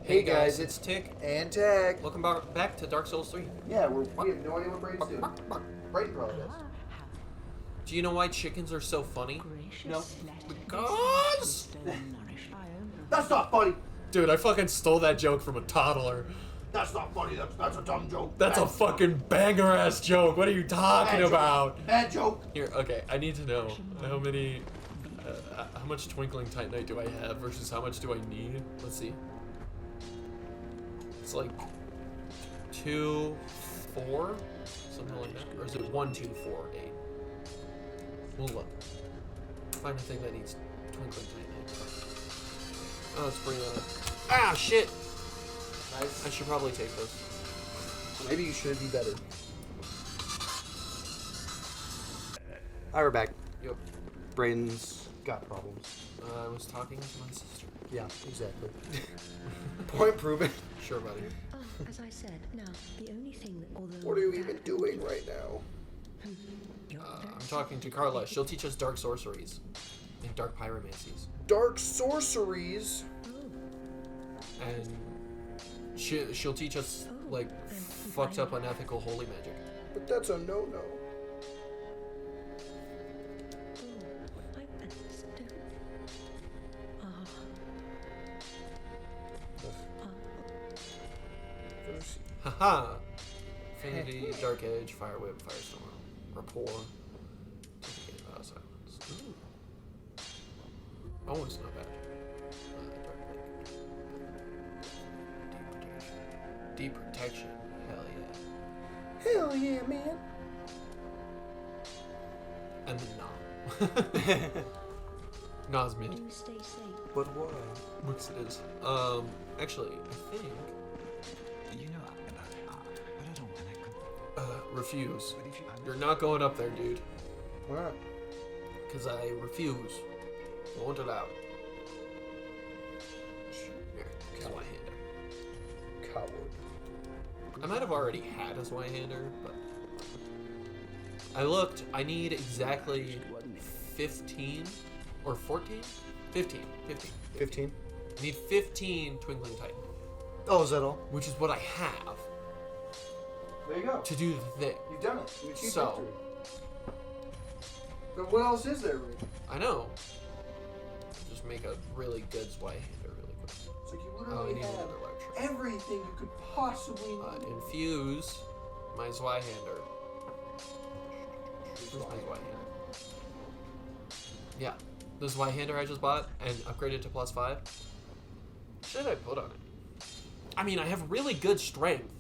Hey guys, it's Tick. and Tag. Welcome back to Dark Souls 3. Yeah, we have no idea what Brayden's doing. Brayden probably does. Do you know why chickens are so funny? No. Because... That's not funny. Dude, I fucking stole that joke from a toddler. That's not funny. That's a dumb joke. That's a fucking banger-ass joke. What are you talking about? Bad joke. Here, okay, I need to know how many... how much Twinkling Titanite do I have versus how much do I need? Let's see. It's like 2, 4, something like that. Or is it 1, 2, 4, 8? We'll look. Find a thing that needs Twinkling Titanite. Oh, let's bring that up. Ah, shit! Nice. I should probably take this. Maybe you should be better. Alright, we're back. Yep. Brayden's got problems. I was talking to my sister. Yeah, exactly. Point proven. Sure, buddy. Oh, as I said, now, the only thing that, although... What are you even doing right now? I'm talking to Carla. She'll teach us dark sorceries and dark pyromancies. Dark sorceries? And she'll teach us, like, fucked up unethical holy magic. But that's a no-no. Haha! Affinity, Dark Edge, Fire Whip, Firestorm, Rapport, Silence. Ooh. Oh, it's not bad. Dark Blade. Deep Protection. Hell yeah. Hell yeah, man. And then Nah. Nah's mid. You stay safe. But why? Which it is. Actually, I think... refuse. You're not going up there, dude. Why not? Because I refuse. I want it out. Here, Zweihander. Coward. I might have already had a Zweihander, but... I looked. I need exactly 15 or 14? 15. 15? I need 15 Twinkling Titan, Oh, is that all? which is what I have There you go. to do the thing. You've done it. You achieved So- victory. But what else is there, Rick? I know. Just make a really good Zweihander really quick. So you Oh, I literally need have another lecture. everything you could possibly need. Infuse my Zweihander. Where's my Zweihander? Yeah. The Zweihander I just bought and upgraded to +5. What should I put on it? I mean, I have really good strength,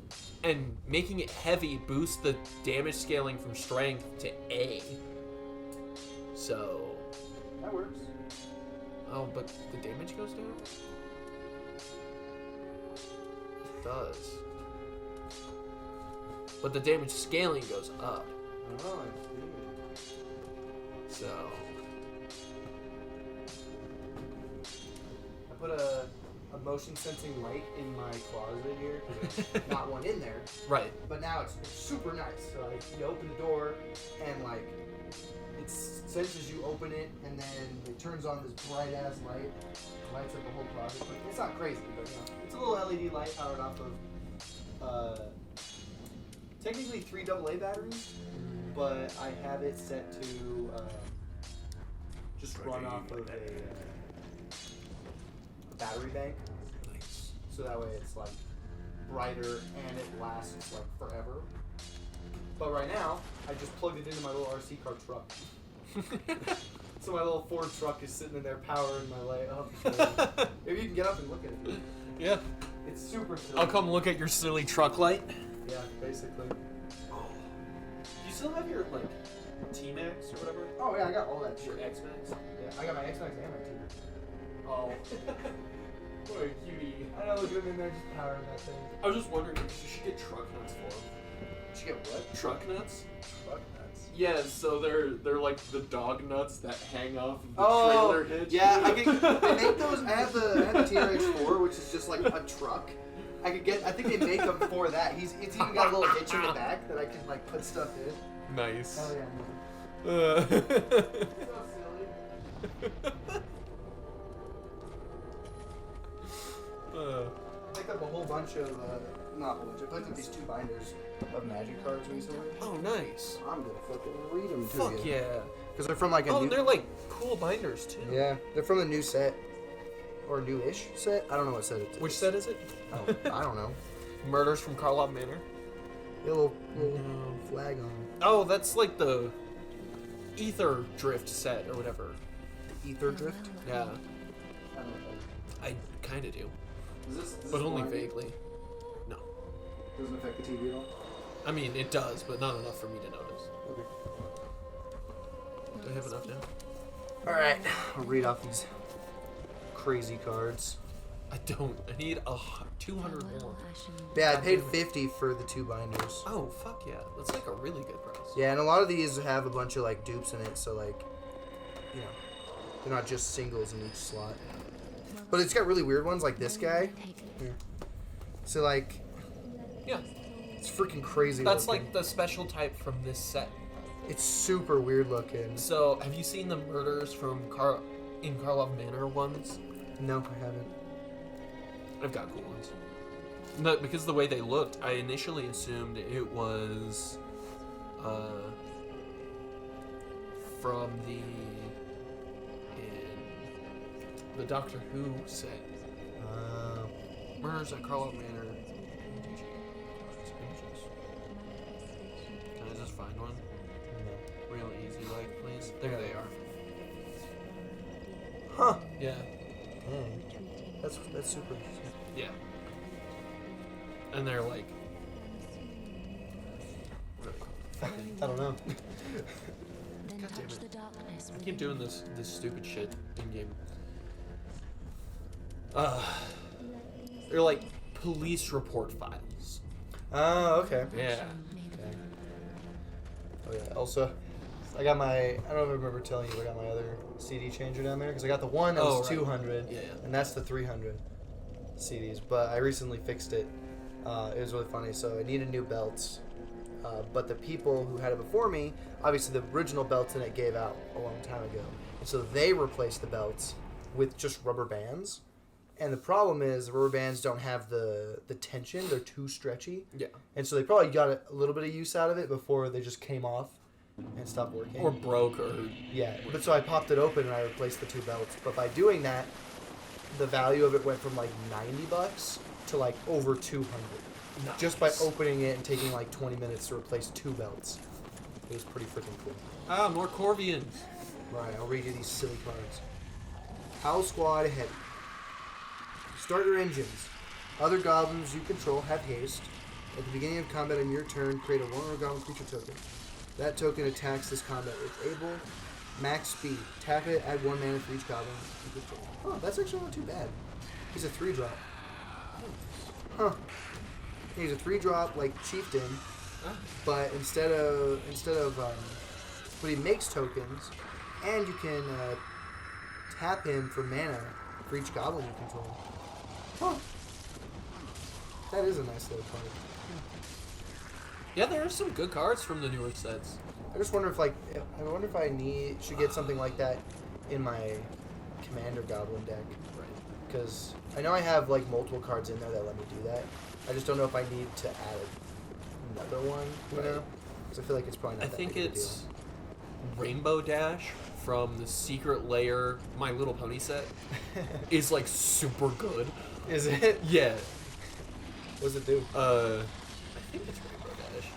and making it heavy boosts the damage scaling from strength to A. So... That works. Oh, but the damage goes down? It does. But the damage scaling goes up. Oh, I see. So... I put a motion sensing light in my closet here. 'Cause there's not one in there. Right. But now it's super nice. So like you open the door and like it senses you open it and then it turns on this bright ass light, lights up the whole closet. But it's not crazy, but you know, it's a little LED light powered off of technically 3 AA batteries, but I have it set to just run off of a battery bank. Nice. So that way it's like brighter and it lasts like forever. But right now, I just plugged it into my little RC car truck. So my little Ford truck is sitting in there powering my light up. So maybe you can get up and look at it. Yeah. It's super silly. I'll come look at your silly truck light. Yeah, basically. Do you still have your, like, T-Max or whatever? Oh yeah, I got all that shit. Your X-Max? Yeah, I got my X-Max and my T-Max. Oh. What a cutie. I know, look at in there just powering that thing. I was just wondering if you should get truck nuts for them. Did you get what? Truck nuts? Truck nuts. Yeah, so they're like the dog nuts that hang off of the Oh, trailer hitch. yeah, they make those. I have the TRX4, which is just like a truck. I think they make them for that. It's even got a little hitch in the back that I can like put stuff in. Nice. Hell yeah. Uh, So silly. uh, Like up a whole bunch of, not a whole bunch, I picked up these 2 binders of Magic cards recently. Oh, nice. I'm gonna fucking read them to Fuck you. yeah. Because they're from like a Oh, new... they're like cool binders too. Yeah, they're from the new set. Or newish set. I don't know what set it is. Which set is it? Oh, I don't know. Murders from Karlov Manor. A little flag on it. Oh, that's like the Ether Drift set or whatever. The Ether Drift? Yeah, I don't know. I kind of do, Does but only vaguely. No, Doesn't affect the TV at all? I mean it does, but not enough for me to notice. Okay. Do I have enough now? Alright, I'll read off these crazy cards. I don't. I need 200 more. Yeah, I paid 50 for the 2 binders. Oh fuck yeah, that's like a really good price. Yeah, and a lot of these have a bunch of like dupes in it, so like, you know, they're not just singles in each slot. But it's got really weird ones like this guy. Here. So like, Yeah, it's freaking crazy that's looking. like the special type from this set. It's super weird looking. So, have you seen the murders from Karlov Manor ones? No, I haven't. I've got cool ones. No, because of the way they looked, I initially assumed it was from the Doctor Who set. Murders at Karlov Manor. MTG. Images. Can I just find one? Real easy, like, please. There they are. Huh. Yeah. That's super interesting. Yeah. And they're like. I don't know. God damn it. I keep doing this stupid shit in game. They're like police report files. Oh, okay. Yeah. Oh yeah. Also, I got my. I don't know if I remember telling you, I got my other CD changer down there because I got the one that was right. 200, Yeah. and that's the 300 CDs. But I recently fixed it. It was really funny. So I needed new belts, but the people who had it before me, obviously the original belts in it gave out a long time ago, and so they replaced the belts with just rubber bands. And the problem is the rubber bands don't have the tension; they're too stretchy. Yeah. And so they probably got a little bit of use out of it before they just came off and stopped working. Or broke or. Yeah, but so I popped it open and I replaced the 2 belts. But by doing that, the value of it went from like $90 to like over 200. Nice. Just by opening it and taking like 20 minutes to replace 2 belts. It was pretty freaking cool. Ah, more Corvians. Right, I'll read you these silly cards. Howl Squad Heavy. Start your engines. Other goblins you control have haste. At the beginning of combat on your turn, create a 1 goblin creature token. That token attacks this combat with able. Max speed. Tap it, add 1 mana for each goblin you control. Oh, that's actually not too bad. He's a 3-drop. Huh. He's a 3-drop like Chieftain, but instead of but he makes tokens, and you can tap him for mana for each goblin you control. Huh. That is a nice little card. Yeah, there are some good cards from the newer sets. I just wonder if I should get something like that in my Commander Goblin deck. Right. Because I know I have like multiple cards in there that let me do that. I just don't know if I need to add another one, you know? Because I feel like it's probably not I that think big of a it's deal. Rainbow Dash from the Secret Lair My Little Pony set is like super good. Is it? Yeah. What does it do? I think it's Rainbow Dash.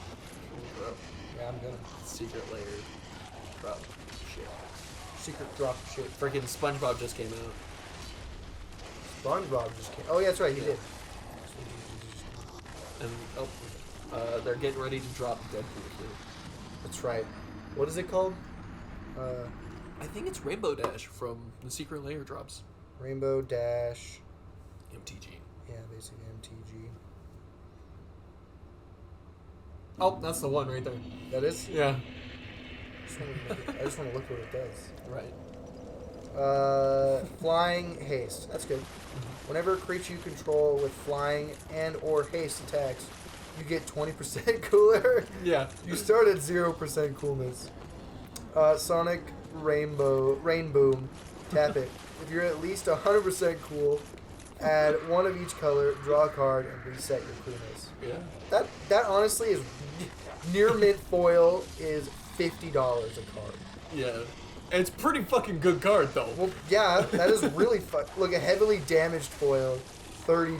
Yeah, I'm gonna. Secret Lair drop shit. Secret drop shit. Freaking SpongeBob just came out. SpongeBob just came. Oh, yeah, that's right, he did. And they're getting ready to drop Deadpool too. That's right. What is it called? I think it's Rainbow Dash from the Secret Lair drops. Rainbow Dash. MTG. Yeah, basically MTG. Oh, that's the one right there. That is? Yeah. I just want to look what it does. Right. Flying haste. That's good. Whenever a creature you control with flying and or haste attacks, you get 20% cooler. Yeah. You start at 0% coolness. Sonic Rain Boom. Tap it. If you're at least 100% cool, Add one of each color, draw a card, and reset your Clunas. Yeah. That honestly is near mint foil is $50 a card. Yeah. It's pretty fucking good card though. Well, yeah, that is really look, a heavily damaged foil, $30.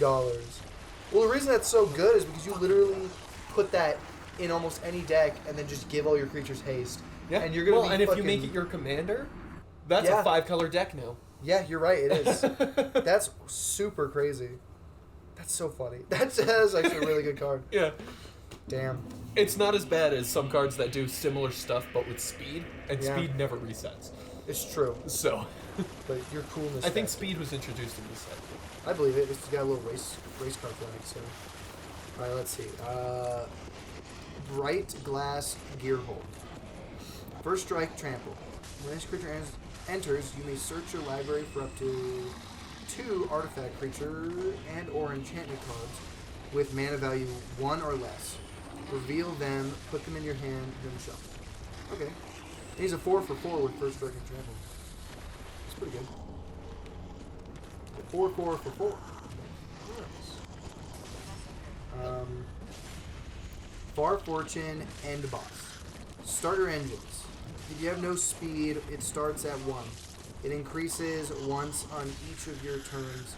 Well, the reason that's so good is because you literally put that in almost any deck and then just give all your creatures haste. Yeah. And you're gonna be and if you fucking- make it your commander, that's Yeah. a 5-color deck now. Yeah, you're right. It is. That's super crazy. That's so funny. That is actually a really good card. Yeah. Damn. It's not as bad as some cards that do similar stuff but with speed, and Yeah. speed never resets. It's true. So, But your coolness. I think factor- speed was introduced in this set. I believe it. It's got a little race car flag. So, all right, let's see. Bright glass gear hole. First strike, trample. When this creature enters, you may search your library for up to 2 artifact creature and/or enchantment cards with mana value 1 or less. Reveal them, put them in your hand, then shuffle. Okay. And he's a 4/4 with first strike and trample. That's pretty good. 4/4 for 4. Far Fortune End Boss. Starter engines. If you have no speed, it starts at 1. It increases once on each of your turns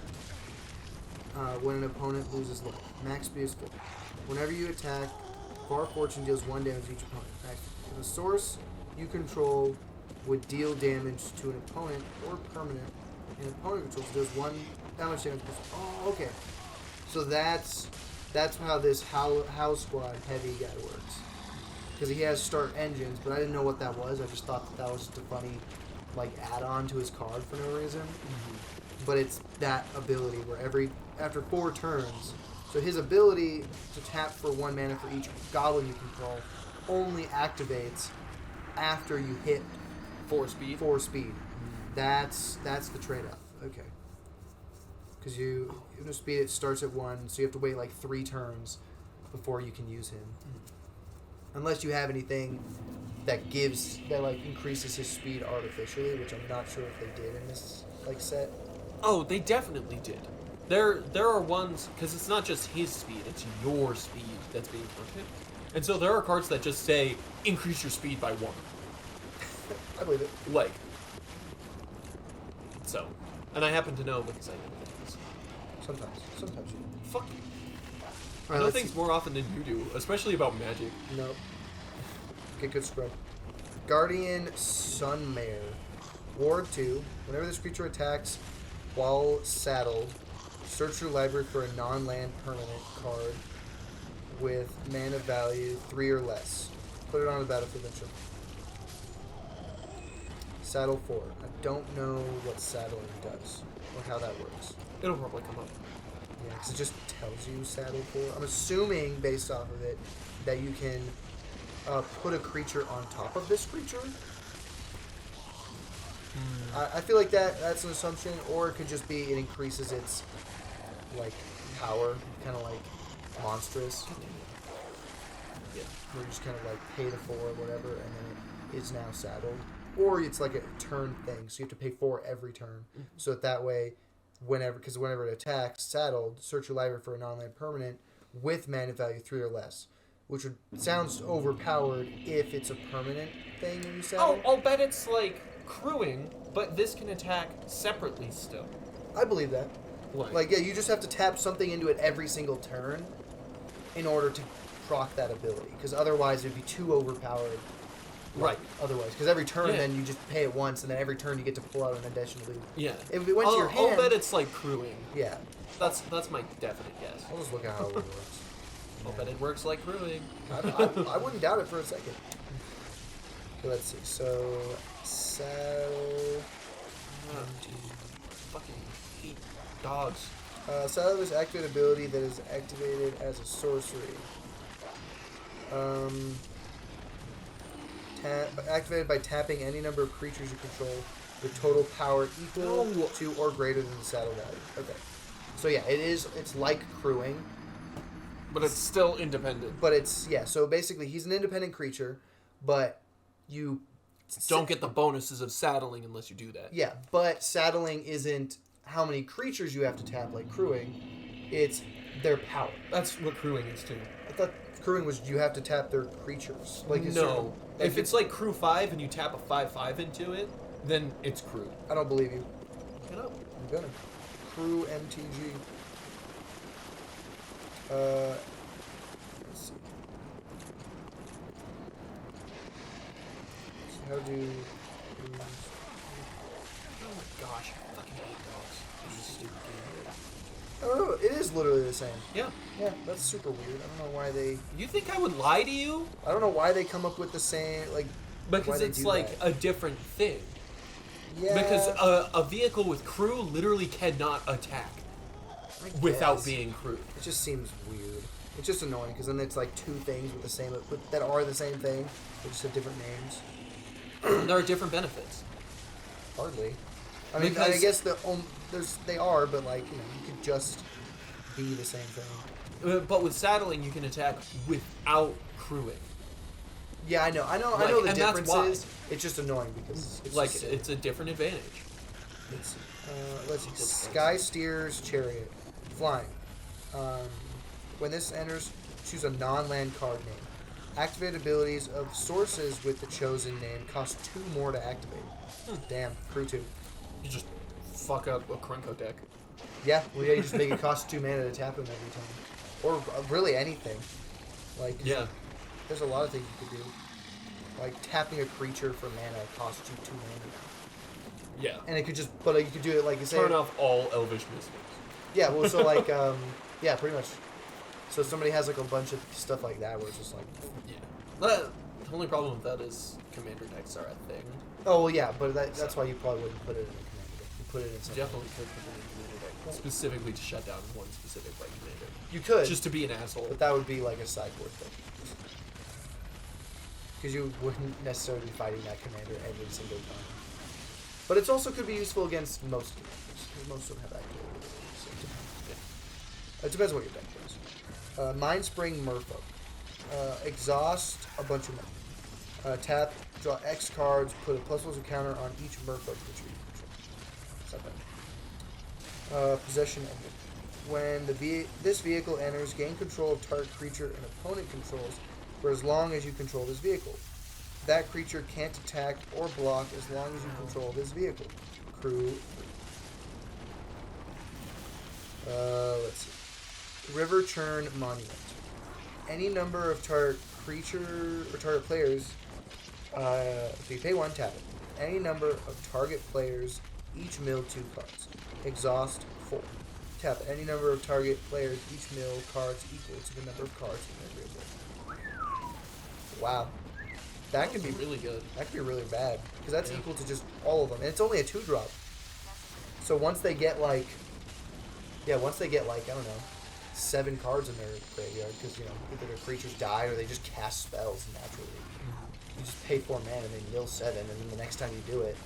when an opponent loses life. Max speed is 4. Whenever you attack, Far Fortune deals 1 damage to each opponent. If a source you control would deal damage to an opponent or permanent, and opponent controls does 1 damage. Oh, okay. So that's how this House Squad heavy guy works. Because he has start engines, but I didn't know what that was. I just thought that was just a funny, like, add-on to his card for no reason. Mm-hmm. But it's that ability where after 4 turns, so his ability to tap for 1 mana for each goblin you control only activates after you hit 4 speed. 4 speed. That's the trade-off. Okay. Because you know, speed it starts at 1, so you have to wait like 3 turns before you can use him. Unless you have anything that increases his speed artificially, which I'm not sure if they did in this set. Oh, they definitely did. There are ones, because it's not just his speed, it's your speed that's being counted. And so there are cards that just say, increase your speed by 1. I believe it. Like. So. And I happen to know because I know things. Sometimes you. Fuck you. I Alright, know let's things see. more often than you do, especially about magic. Nope. Get good scrub. Guardian Sunmare. Ward 2. Whenever this creature attacks while saddled, search your library for a non-land permanent card with mana value 3 or less. Put it on the battlefield and shuffle. Saddle 4. I don't know what saddling does or how that works. It'll probably come up. Yeah, because it just tells you saddle 4. I'm assuming, based off of it, that you can put a creature on top of this creature. I feel like that's an assumption, or it could just be it increases its like power, kind of like monstrous. Yeah. Where you just kind of like pay the 4 or whatever, and then it is now saddled. Or it's like a turn thing, so you have to pay 4 every turn. So that way, whenever it attacks, saddled, search your library for a non-land permanent with mana value 3 or less. Which sounds overpowered if it's a permanent thing and you saddle. Oh, I'll bet it's like crewing, but this can attack separately still. I believe that. Like, yeah, you just have to tap something into it every single turn in order to proc that ability. Because otherwise it would be too overpowered. Right. Otherwise. Because every turn, Yeah. then you just pay it once, and then every turn you get to pull out an additional loot. Yeah. If it went to your hand... I'll bet it's like crewing. Yeah. That's my definite guess. I'll just look at how it works. I'll bet it works like crewing. I wouldn't doubt it for a second. Okay, let's see. So, saddle... Fucking hate dogs. Saddle is activate ability that is activated as a sorcery. Activated by tapping any number of creatures you control with total power equal to or greater than the saddle value. Okay. So yeah, it's like crewing. But it's still independent. But so basically he's an independent creature, but you Don't get the bonuses of saddling unless you do that. Yeah, but saddling isn't how many creatures you have to tap, like crewing. It's their power. That's what crewing is too. I thought crewing was you have to tap their creatures. Like No. Like If it's like crew 5 and you tap a 5/5 into it, then it's crew. I don't believe you. Look it up. I'm gonna. Crew MTG. Let's see. So how do... Oh my gosh, I fucking hate dogs. This is a stupid game. I don't know. It is literally the same. Yeah. Yeah, that's super weird. I don't know why they... You think I would lie to you? I don't know why they come up with the same, like... why Because they it's do like that. a different thing. Yeah. Because a vehicle with crew literally cannot attack I without guess. being crewed. It just seems weird. It's just annoying because then it's like two things with the same that are the same thing. They just have different names. There are different benefits. Hardly. I mean, I Because- guess they are, but like you could just be the same thing. But with saddling, you can attack without crewing. Yeah, I know Like, the and that's differences. It's just annoying because it's Like, just, it's a different advantage. let's see. Sky Steer's Chariot, flying. When this enters, choose a non-land card name. Activate abilities of sources with the chosen name cost 2 more to activate. Damn, crew 2. You just fuck up a Krunko deck. Yeah, well, yeah, you just make it cost 2 mana to tap him every time, or really anything. Like, Yeah. there's a lot of things you could do. Like tapping a creature for mana costs you 2 mana, Yeah. and it could just, but you could do it like you say. Turn off all Elvish Mystics. Yeah, well, so like, yeah, pretty much. So somebody has like a bunch of stuff like that where it's just like, Yeah. The only problem with that is commander decks are a thing. oh well, yeah, but that's why you probably wouldn't put it in a commander deck. You put it in You something. definitely could put it in a commander deck specifically to shut down one specific white commander. You could, Just to be an asshole. but that would be like a sideboard thing. Because you wouldn't necessarily be fighting that commander every single time. But it also could be useful against most commanders, because most of them have that ability. So it depends. It depends what your deck does. Mind Spring Merfolk. Exhaust a bunch of mana. Tap, draw X cards, put a +1 counter on each Merfolk creature you control. It's not bad. Possession ended. When this vehicle enters, gain control of target creature and opponent controls for as long as you control this vehicle. That creature can't attack or block as long as you control this vehicle. Crew. Let's see. River Churn Monument. Any number of target creature or target players. So you pay 1, tap it. Any number of target players, each mill 2 cards. Exhaust 4. Tap any number of target players, each mill cards equal to the number of cards in their graveyard. Wow. That could be really good. That could be really bad because that's Yeah. equal to just all of them, and it's only a 2-drop. So once they get like, I don't know, 7 cards in their graveyard because either their creatures die or they just cast spells naturally. You just pay 4 mana and they mill 7, and then the next time you do it,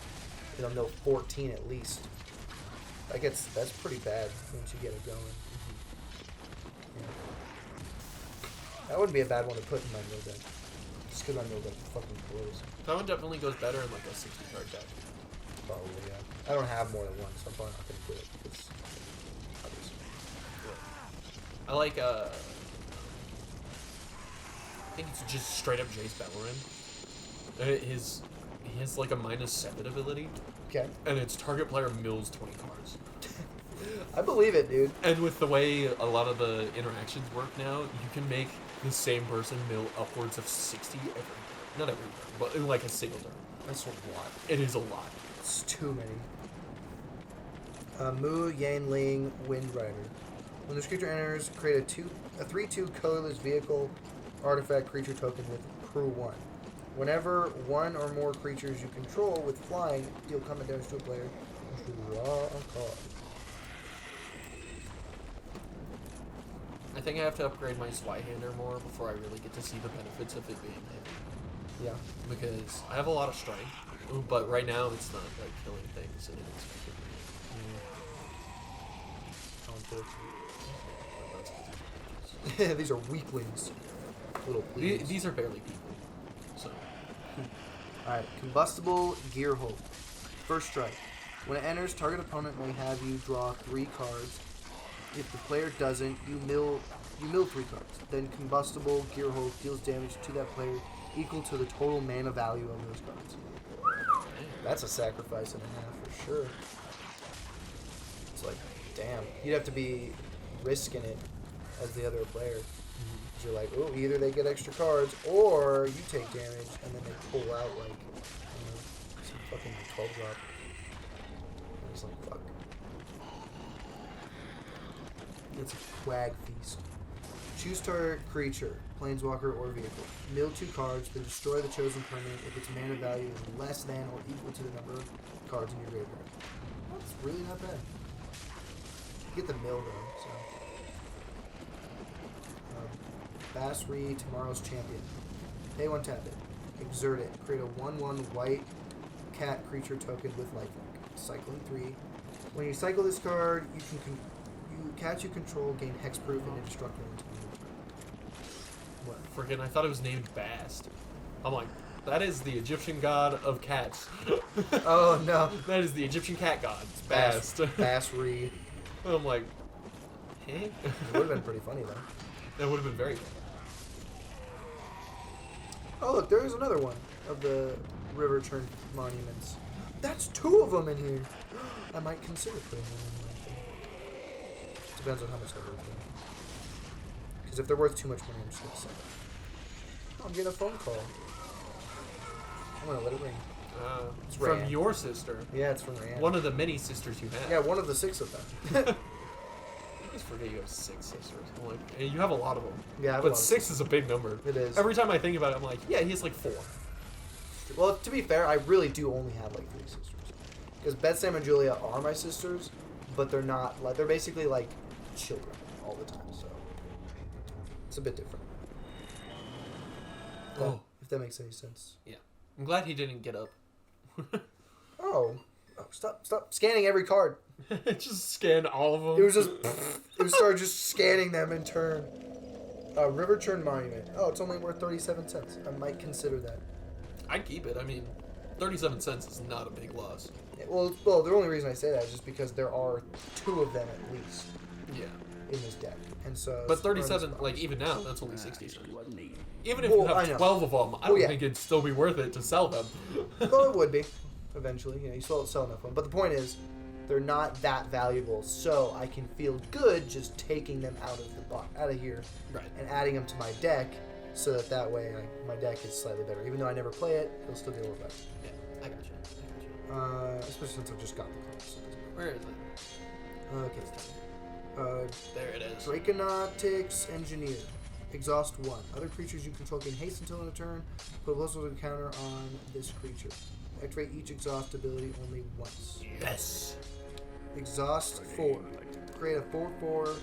it'll mill 14 at least. That's pretty bad once you get it going. Yeah. That wouldn't be a bad one to put in my mill deck. Just because my mill deck fucking blows. That one definitely goes better in like a 60 card deck. Probably, yeah. I don't have more than one, so I'm probably not going to do it. It's I like, I think it's just straight up Jace Bellerin. He has like a -7 ability, okay. and its target player mills 20 cards. I believe it, dude. And with the way a lot of the interactions work now, you can make the same person mill upwards of 60 every turn. Not every turn, but in like a single turn. That's a lot. It is a lot. It's too many. Mu Yanling Wind Rider. When this creature enters, create a 3/2 colorless vehicle artifact creature token with crew 1. Whenever one or more creatures you control with flying deal combat damage to a player, draw a card. I think I have to upgrade my Swyhander more before I really get to see the benefits of it being heavy. Yeah. Because I have a lot of strength, but right now it's not like killing things in an expected Unfortunately. These are weaklings. Little please. These are barely people. So Alright, Combustible Gearhold. First strike. When it enters, target opponent may have you draw 3 cards. If the player doesn't, you mill 3 cards. Then Combustible Gearhulk deals damage to that player equal to the total mana value of those cards. That's a sacrifice and a half for sure. It's like, damn. You'd have to be risking it as the other player. You're like, oh, either they get extra cards or you take damage, and then they pull out like, some fucking 12 drop. And it's like, fuck. It's a Quag Feast. Choose target creature, planeswalker, or vehicle. Mill 2 cards, then destroy the chosen permanent if its mana value is less than or equal to the number of cards in your graveyard. That's really not bad. You get the mill though, so. Basri, Tomorrow's Champion. Pay 1, tap it. Exert it. Create a 1/1 white cat creature token with lifelink. Cycling 3. When you cycle this card, cats you control gain hexproof and indestructible until you return. What? Freaking, I thought it was named Bast. I'm like, that is the Egyptian god of cats. Oh no. That is the Egyptian cat god. It's Bast. Basri. I'm like, eh? It would have been pretty funny though. That would have been very good. Oh look, there is another one of the River Turn monuments. That's 2 of them in here. I might consider putting them in my thing. Depends on how much they're worth. Because if they're worth too much money, I'm just gonna sell them. I'll get a phone call. I'm gonna let it ring. It's From Rand. your sister. Yeah, it's from Rand. One of the many sisters you have. Yeah, one of the 6 of them. I always forget you have 6 sisters. I'm like, and you have a lot of them. Yeah, I have a but lot of 6 is a big number. It is. Every time I think about it, I'm like, yeah, he has like 4. Well, to be fair, I really do only have like 3 sisters. Because Beth, Sam, and Julia are my sisters, but they're not like they're basically like children all the time. So it's a bit different. If that makes any sense. Yeah, I'm glad he didn't get up. Oh, stop scanning every card. Just scan all of them. It was just it started just scanning them in turn. River Turn Monument. Oh, it's only worth 37 cents. I might consider that. I'd keep it. I mean, 37 cents is not a big loss. Yeah, well, the only reason I say that is just because there are 2 of them at least Yeah. in this deck, and so. But 37, like even now, that's only 60 cents. Even if Well, you I have know. 12 of them, I don't yeah. think it'd still be worth it to sell them. Well, it would be eventually. You still sell enough of them. But the point is, they're not that valuable, so I can feel good just taking them out of here, Right. and adding them to my deck, so that way my deck is slightly better. Even though I never play it, it'll still be a little better. Yeah, I got you. Especially since I've just got the cards. Where is it? Okay. There it is. Draconautics Engineer. Exhaust 1. Other creatures you control gain haste until end of turn. Put a +1 counter on this creature. Activate each exhaust ability only once. Yes. Exhaust 4. Create a 4/4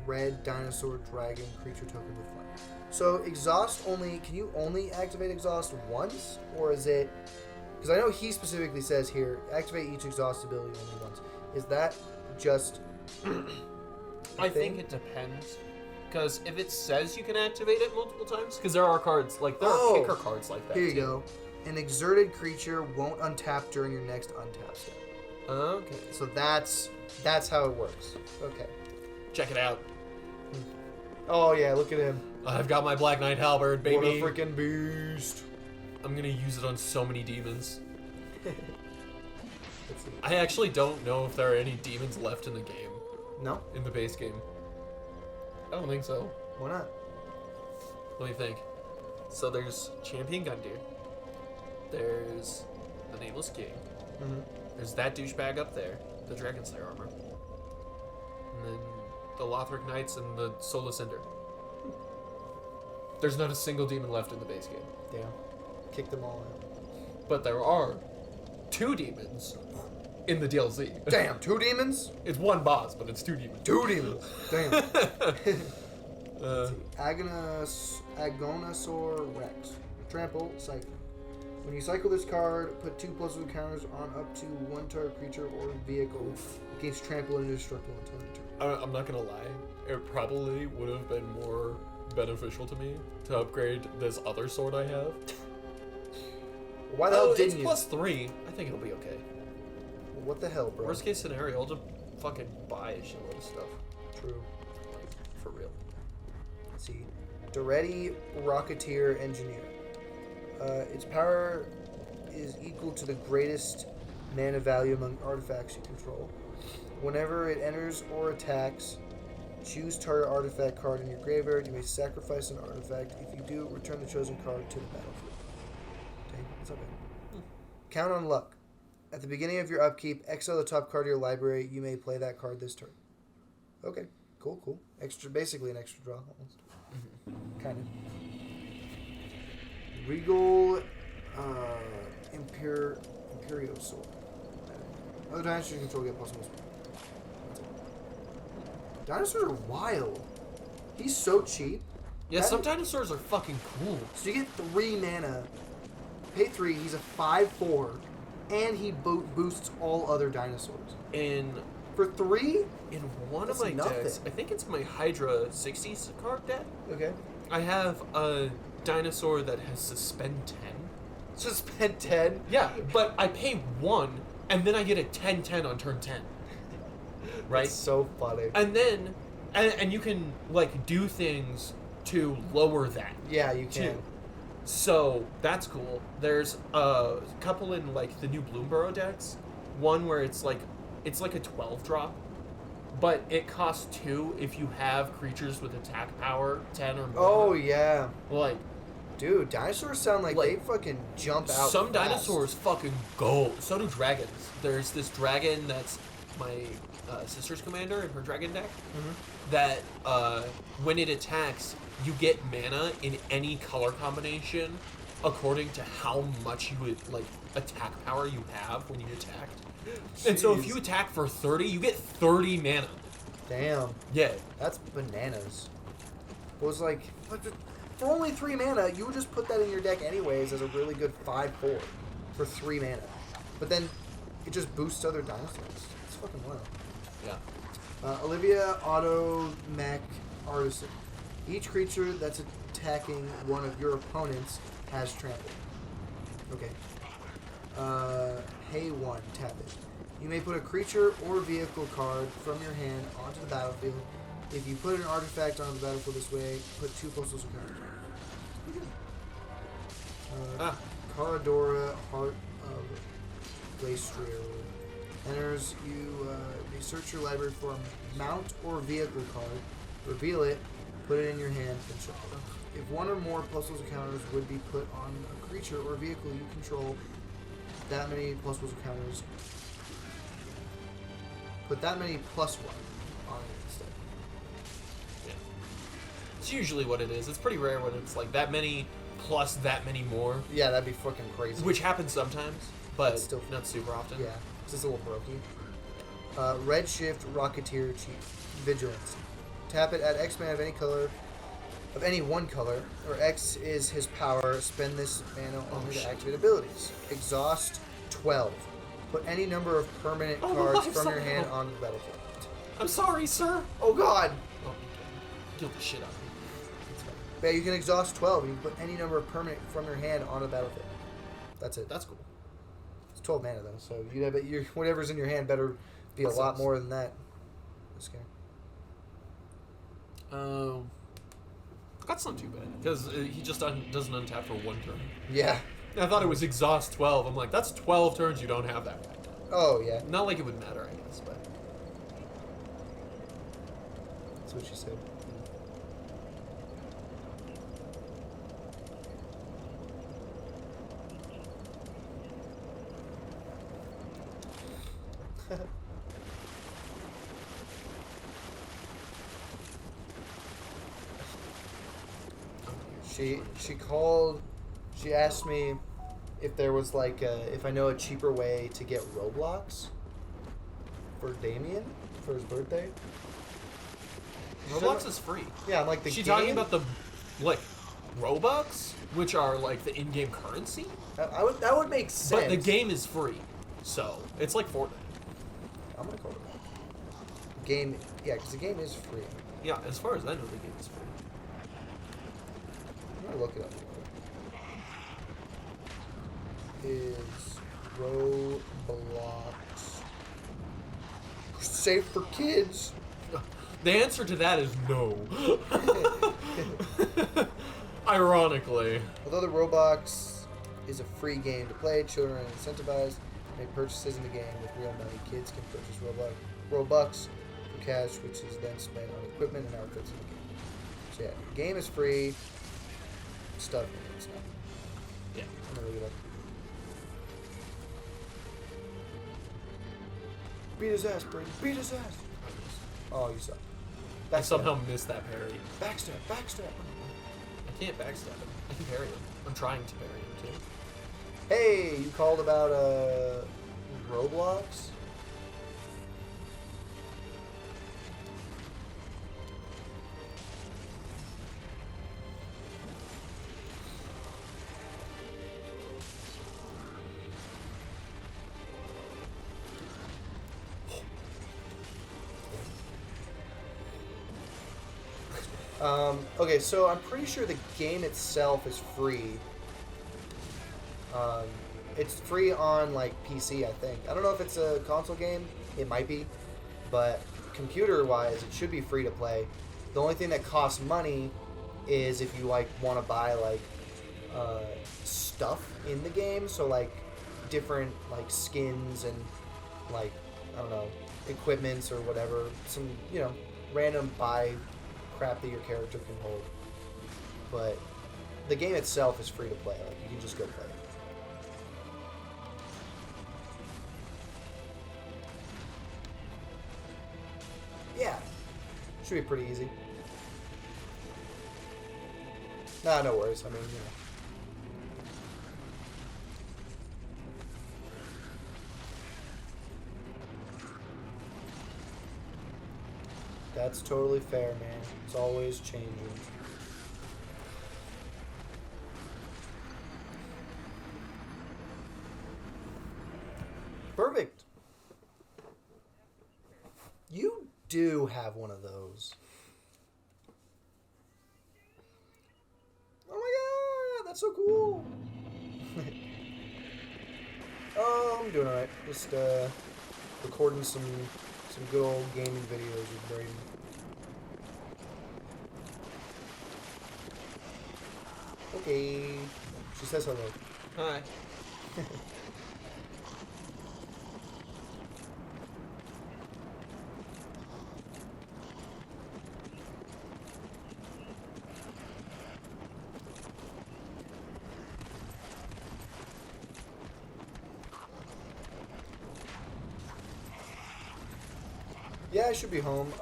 red dinosaur dragon creature token with fire. So exhaust only. Can you only activate exhaust once, or is it? Because I know he specifically says here, activate each exhaust ability only once. Is that just? I think it depends. Because if it says you can activate it multiple times, because there are cards like there are kicker cards like that. Here you too. go. An exerted creature won't untap during your next untap step. Okay. So that's how it works. Okay. Check it out. Oh yeah, look at him. I've got my Black Knight Halberd, baby. What a freaking beast. I'm gonna use it on so many demons. Let's see. I actually don't know if there are any demons left in the game, No? in the base game. I don't think so. Why not? Let me think. So there's Champion Gundyr. There's the Nameless King. Mm-hmm. There's that douchebag up there, the Dragon Slayer armor. And then the Lothric Knights and the Soulless Ender. There's not a single demon left in the base game. Damn. Kick them all out. But there are 2 demons in the DLC. Damn, 2 demons? It's 1 boss, but it's 2 demons. 2 demons. Damn. Uh, Agonasaur Rex. Trample, cycle. When you cycle this card, put 2 +1 counters on up to 1 target creature or vehicle against trample and indestructible until end of turn. I'm not gonna lie. It probably would have been more beneficial to me to upgrade this other sword I have. Why the hell It's didn't you? +3. I think it'll be okay. what the hell, bro? Worst case scenario, I'll just fucking buy a shitload of stuff. True. For real. Let's see. Doretti Rocketeer Engineer. Its power is equal to the greatest mana value among artifacts you control. Whenever it enters or attacks, choose target artifact card in your graveyard. You may sacrifice an artifact. If you do, return the chosen card to the battlefield. Dang, that's not bad. Count on luck. At the beginning of your upkeep, exile the top card of your library. You may play that card this turn. Okay, cool. Extra, basically an extra draw, almost. Kind of. Regal Imperiosaur. Other dinosaurs you control get plus one. Dinosaurs are wild. He's so cheap. Yeah, some dinosaurs are fucking cool. So you get 3 mana. Pay 3, he's a 5/4, and he boosts all other dinosaurs. For 3? In one of That's my nothing. decks, I think it's my Hydra 60s card deck, Okay. I have a dinosaur that has suspend 10. Just spend 10? Yeah, but I pay 1, and then I get a 10/10 on turn 10. Right? That's so funny. And then, and you can, like, do things to lower that. Yeah, you can. Too. So, that's cool. There's a couple in, like, the new Bloomborough decks. One where it's like a 12 drop, but it costs 2 if you have creatures with attack power 10 or more. Oh, yeah. Like, Dude, dinosaurs sound like they fucking jump out some fast. dinosaurs fucking go. So do dragons. There's this dragon that's my sister's commander in her dragon deck. That when it attacks, you get mana in any color combination according to how much you would, like, attack power you have when you attacked. And so if Jeez. you attack for 30, you get 30 mana. Damn. Yeah. That's bananas. It was like, for only 3 mana, you would just put that in your deck anyways as a really good 5/4 for 3 mana. But then it just boosts other dinosaurs. It's fucking wild. Yeah. Olivia Auto Mech Artisan. Each creature that's attacking one of your opponents has trample. Okay. Hey 1, tap it. You may put a creature or vehicle card from your hand onto the battlefield. If you put an artifact on the battlefield this way, put 2 postal counters. Caradora, Heart of Glacier. Enters, you may search your library for a mount or vehicle card, reveal it, put it in your hand, and shuffle. If one or more plus counters would be put on a creature or vehicle you control, that many plus counters, put that many +1 on it instead. Yeah. It's usually what it is. It's pretty rare when it's like that many plus that many more, Yeah, that'd be fucking crazy. which happens sometimes, but Still- not super often. Yeah, it's just a little brokey. Redshift Rocketeer Chief. Vigilance. Tap it at X mana of any color, of any one color, or X is his power. Spend this mana only to activate abilities. Exhaust 12. Put any number of permanent Oh, cards I'm from your sorry. hand on the battlefield. I'm sorry, sir. Oh god! Oh, kill the shit out of me. Yeah, you can exhaust 12 and you can put any number of permanent from your hand on the battlefield. That's it. That's cool. It's 12 mana though, so you bet your whatever's in your hand better be a That lot sucks. more than that. This game. That's not too bad because he just doesn't untap for 1 turn. Yeah. I thought it was exhaust 12. I'm like, that's 12 turns you don't have that guy. Oh yeah. Not like it would matter, I guess, but That's what she said. She called. She asked me if there was like if I know a cheaper way to get Roblox for Damien for his birthday. Roblox is free. Yeah, I'm like the She game. talking about the, like, Robux, which are like the in-game currency, that would make sense. but the game is free, so it's like Fortnite. I'm gonna call it that. Game, yeah, because the game is free. Yeah, as far as I know, the game is free. I'm gonna look it up. Is Roblox safe for kids. The answer to that is no. Ironically. Although the Roblox is a free game to play, children are incentivized to make purchases in the game with real money. Kids can purchase Robux for cash, which is then spent on equipment and outfits in the game. So yeah, the game is free. Stuff in it's not. Yeah. I'm gonna leave it up. Beat his ass, Brady. Beat his ass. Oh, you suck. I somehow missed that parry. Backstab. Backstab. I can't backstab him. I can parry him. I'm trying to parry him too. Hey, you called about Roblox? Okay, so I'm pretty sure the game itself is free. It's free on, like, PC, I think. I don't know if it's a console game. It might be. But computer-wise, it should be free to play. The only thing that costs money is if you, like, want to buy, like, stuff in the game. So, like, different, like, skins and, like, I don't know, equipments or whatever. Some, you know, random buy crap that your character can hold. But the game itself is free to play. Like, you can just go play it. Yeah. Should be pretty easy. Nah, no worries. I mean, you know. That's totally fair, man. It's always changing. Perfect. You do have one of those. Oh my god, that's so cool. Oh, I'm doing alright. Just recording some good old gaming videos with Brayden. Okay. She says hello. Hi. Yeah, I should be home.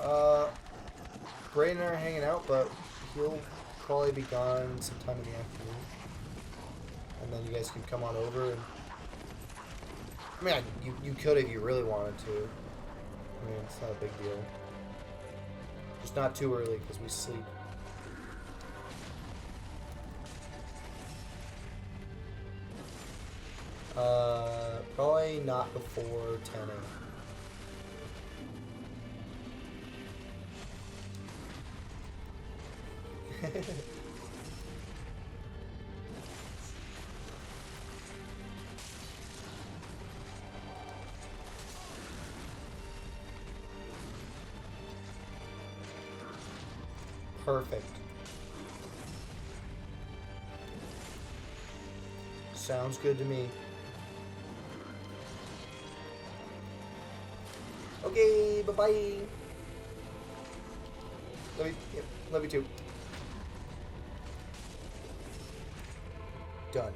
Brayden and I are hanging out, but he'll probably be gone sometime in the afternoon. And then you guys can come on over and... I mean, you could if you really wanted to. I mean, it's not a big deal. Just not too early, because we sleep. Probably not before 10 a.m. Perfect. Sounds good to me. Okay, bye-bye. Love you too. Done.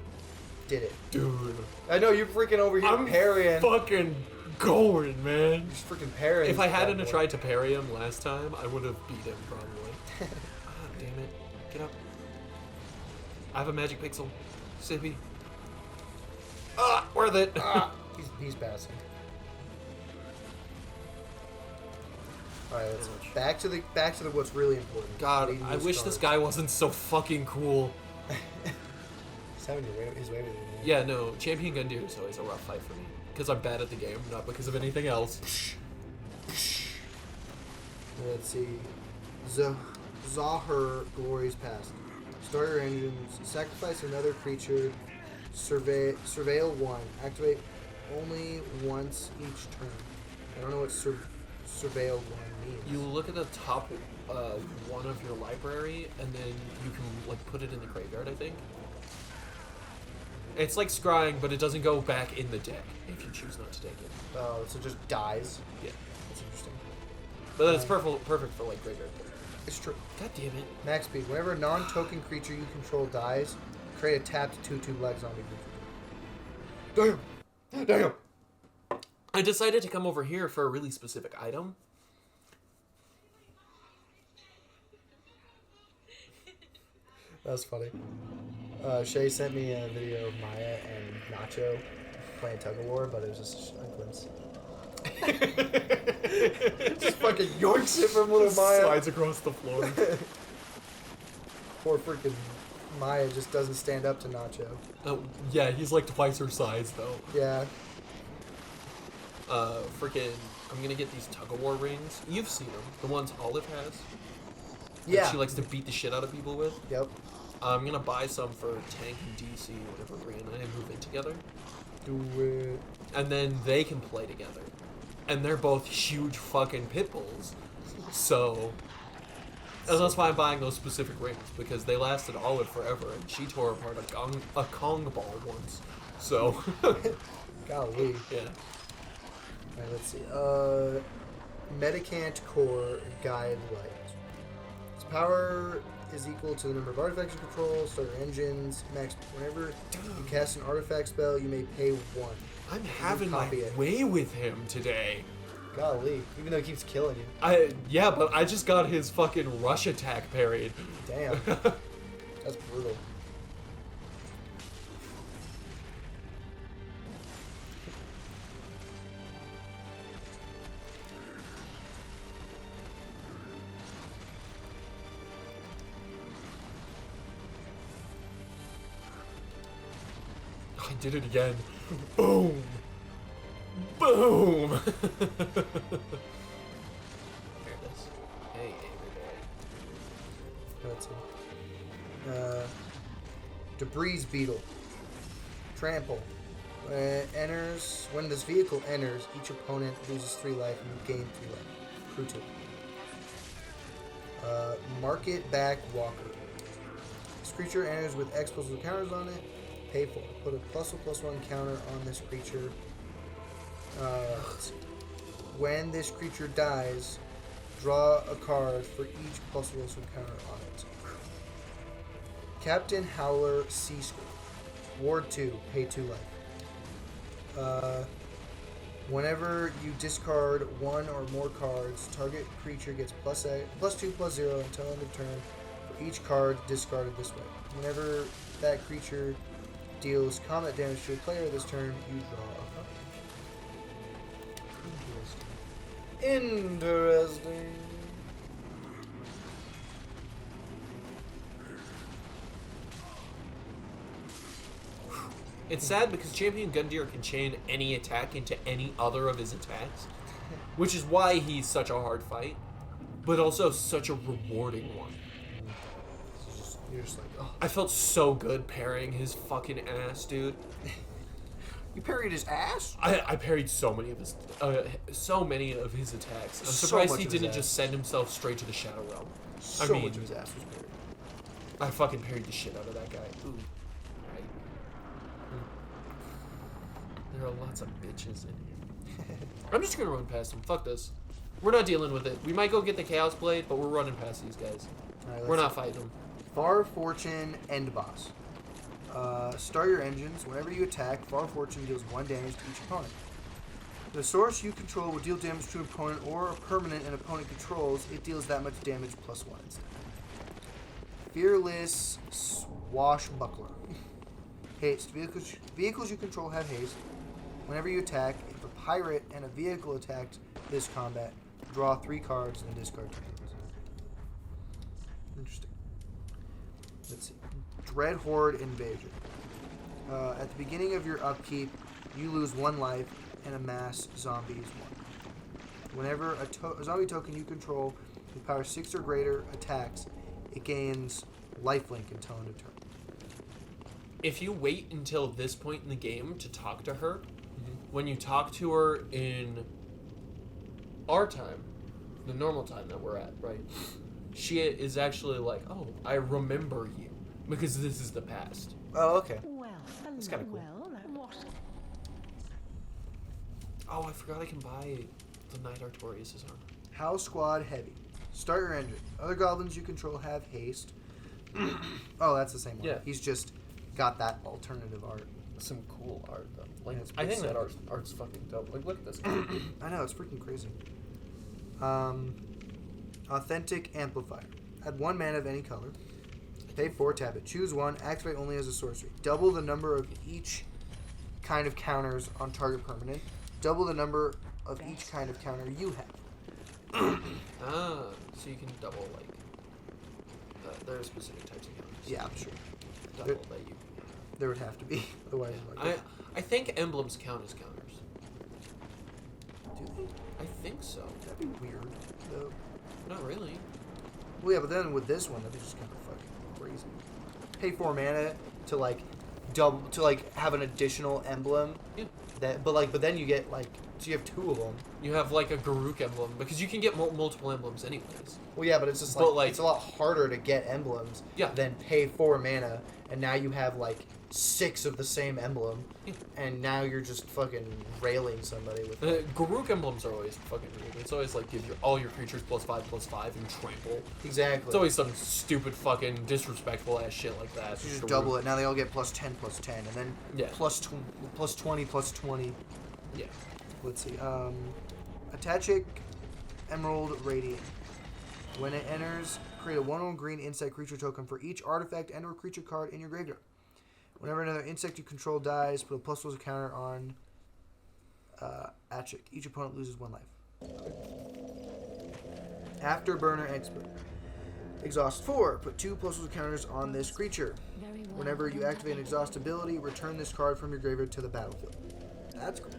Did it. Dude. I know you're freaking over here I'm parrying. fucking going, man. You're just freaking parrying. If I hadn't tried to parry him last time, I would have beat him probably. Damn it. Get up. I have a magic pixel. Sippy. Worth it. He's passing. Alright, let's back to the what's really important. God, Leading I this wish charge. this guy wasn't so fucking cool. He's having his way with it. Yeah, no, Champion Gundyr is always a rough fight for me. Because I'm bad at the game, not because of anything else. Let's see. Zahir Glory's Past. Start your engines. Sacrifice another creature. Surveil one. Activate only once each turn. I don't know what surveilled one means. You look at the top one of your library, and then you can like put it in the graveyard. I think it's like scrying, but it doesn't go back in the deck if you choose not to take it. Oh, so it just dies. Yeah, That's interesting. but that's perfect for like graveyard. It's true. God damn it! Max speed. Whenever a non-token creature you control dies, create a tapped 2/2 black zombie creature. Damn. I decided to come over here for a really specific item. That was funny. Shay sent me a video of Maya and Nacho playing tug of war, but it was just a glimpse. Just fucking yoinks it from little Maya. Slides across the floor. Poor freaking Maya just doesn't stand up to Nacho. Oh yeah, he's like twice her size though. Yeah. Freaking, I'm gonna get these tug of war rings. You've seen them, the ones Olive has. Yeah. That she likes to beat the shit out of people with. Yep. I'm gonna buy some for Tank and DC whenever Bri and I move in together, Do it. and then they can play together. And they're both huge fucking pit bulls, so. And that's why I'm buying those specific rings, because they lasted Olive forever, and she tore apart a Kong ball once. So, Golly. yeah. Alright, let's see. Medicant Core Guide Light. Its power is equal to the number of artifacts you control, starter engines, max. Whenever you cast an artifact spell, you may pay 1. I'm having my copy it. way with him today. Golly. Even though it keeps killing you. Yeah, but I just got his fucking rush attack parried. Damn. That's brutal. I did it again. Boom. Boom. There it is. Hey, everybody. Let's see. Debris Beetle. Trample. When this vehicle enters, each opponent loses 3 life and you gain 3 life. Crew 2. Market Back Walker. This creature enters with X plus with counters on it. Pay 4. Put a +1/+1 counter on this creature. Let's see. When this creature dies, draw a card for each +1/+1 counter on it. Captain Howler Sea Scourge. Ward 2. Pay 2 life. Whenever you discard 1 or more cards, target creature gets +2/+0 until end of turn for each card discarded this way. Whenever that creature deals combat damage to a player this turn, you draw a card. Interesting. It's sad because Champion Gundyr can chain any attack into any other of his attacks, which is why he's such a hard fight, but also such a rewarding one. You're just like, oh. I felt so good parrying his fucking ass, dude. You parried his ass? I parried so many of his attacks. I'm So surprised much he of his didn't ass. just send himself straight to the Shadow Realm. So I mean, much of his ass was parried. I fucking parried the shit out of that guy. Ooh. Right. There are lots of bitches in here. I'm just gonna run past him. Fuck this. We're not dealing with it. We might go get the Chaos Blade, but we're running past these guys. Alright, We're let's not fighting them. Far Fortune End Boss. Start your engines. Whenever you attack, Far Fortune deals 1 damage to each opponent. The source you control will deal damage to an opponent or a permanent an opponent controls. It deals that much damage +1 instead. Fearless Swashbuckler. Haste. Vehicles you control have haste. Whenever you attack, if a pirate and a vehicle attacked this combat, draw 3 cards and discard 2 cards. Interesting. Let's see. Dread Horde Invasion. At the beginning of your upkeep, you lose 1 life and amass zombies 1. Whenever a zombie token you control with power 6 or greater attacks, it gains lifelink until end of turn. If you wait until this point in the game to talk to her, when you talk to her in our time, the normal time that we're at, right? She is actually like, oh, I remember you because this is the past. Oh, okay. Well, That's kinda cool. Well, what? Oh, I forgot I can buy the Knight Artorias' armor. House Squad Heavy. Start your engine. Other goblins you control have haste. Oh, that's the same one. Yeah. He's just got that alternative art. Some cool art though. Like Yeah, it's I think pretty that sick. art's fucking dope. Like look at this. I know, it's freaking crazy. Authentic Amplifier. Add 1 mana of any color. Pay 4, tap it. Choose 1, activate only as a sorcery. Double the number of each kind of counters on target permanent. Double the number of each kind of counter you have. So you can double like. There are specific types of counters. Yeah, I'm sure. Double that you. There would have to be. Otherwise, like, I think emblems count as counters. do they? I think so. That'd be weird, though. Not really. Well, yeah, but then with this one, that'd be just kind of fucking crazy. Pay 4 mana to like double to like have an additional emblem. Yeah. But then you get like, so you have 2 of them. You have like a Garuk emblem because you can get multiple emblems anyways. Well, yeah, but it's just But, like, like- it's a lot harder to get emblems Yeah. than pay 4 mana, and now you have like 6 of the same emblem, Yeah. and now you're just fucking railing somebody with Garuk emblems are always fucking weird. It's always like give all your creatures +5/+5 and trample. exactly. It's always some stupid fucking disrespectful ass shit like that. So you just double it. Now they all get +10/+10, and then Yeah. +20/+20. Yeah. Let's see. Atachic Emerald Radiant. When it enters, create a 1/1 green insect creature token for each artifact and/or creature card in your graveyard. Whenever another insect you control dies, put a +1 counter on Atachic. Each opponent loses 1 life. Afterburner Expert. Exhaust 4. Put 2 +1 counters on this creature. Very well. Whenever you activate an exhaust ability, return this card from your graveyard to the battlefield. That's cool.